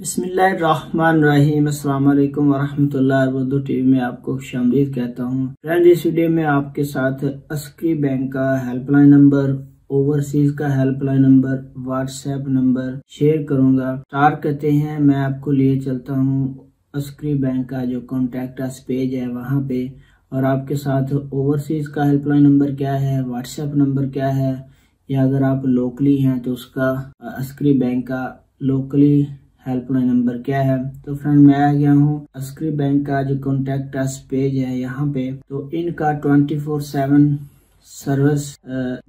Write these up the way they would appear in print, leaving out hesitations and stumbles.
बिस्मिल्लाहिर्रहमानिर्रहीम। अस्सलाम वालेकुम वरहमतुल्लाहि उर्दू टीवी में आपको खुशामदीद कहता हूँ। फ्रेंड, इस वीडियो में आपके साथ अस्क्री बैंक का हेल्पलाइन नंबर, ओवरसीज का helpline number, WhatsApp number share करूंगा। स्टार्ट करते हैं। मैं आपको लिए चलता हूँ अस्क्री बैंक का जो कॉन्टैक्ट अस पेज है वहाँ पे, और आपके साथ ओवरसीज का हेल्पलाइन नंबर क्या है, व्हाट्सएप नंबर क्या है, या अगर आप लोकली हैं तो उसका अस्क्री बैंक का लोकली हेल्पलाइन नंबर क्या है। तो फ्रेंड, मैं आ गया हूँ अस्क्री बैंक का जो कॉन्टैक्ट अस पेज है यहाँ पे। तो इनका 24/7 सर्विस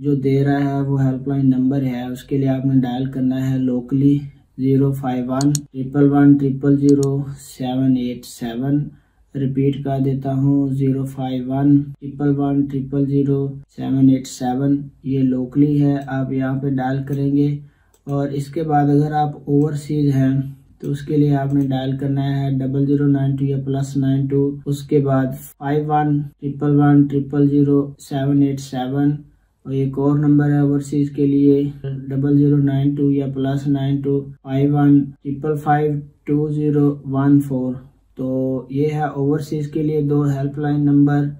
जो दे रहा है वो हेल्पलाइन नंबर है। उसके लिए आपने डायल करना है लोकली 051-111-000-787। रिपीट कर देता हूँ 051-111-000-787। ये लोकली है, आप यहाँ पे डायल करेंगे। और इसके बाद अगर आप ओवरसीज हैं तो उसके लिए आपने डायल करना है 0092 या +92, उसके बाद 51-111-000-787। और एक और नंबर है ओवरसीज के लिए 0092 या +92 51-555-2014। तो ये है ओवरसीज के लिए दो हेल्पलाइन नंबर,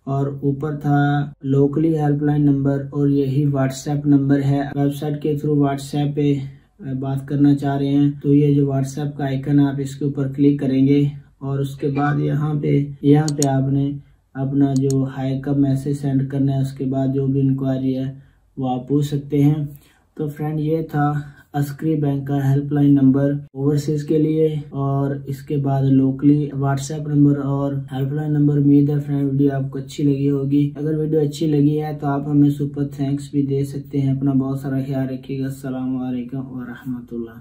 और ऊपर था लोकली हेल्पलाइन नंबर, और यही व्हाट्सएप नंबर है। वेबसाइट के थ्रू व्हाट्सएप पे बात करना चाह रहे हैं तो ये जो व्हाट्सएप का आइकन है आप इसके ऊपर क्लिक करेंगे, और उसके बाद यहाँ पे आपने अपना जो हाई का मैसेज सेंड करना है। उसके बाद जो भी इंक्वायरी है वो आप पूछ सकते हैं। तो फ्रेंड, ये था अस्क्री बैंक का हेल्पलाइन नंबर ओवरसीज के लिए, और इसके बाद लोकली व्हाट्सएप नंबर और हेल्पलाइन नंबर। उम्मीद है फ्रेंड वीडियो आपको अच्छी लगी होगी। अगर वीडियो अच्छी लगी है तो आप हमें सुपर थैंक्स भी दे सकते हैं। अपना बहुत सारा ख्याल रखिएगा। अस्सलाम वालेकुम व रहमतुल्लाह।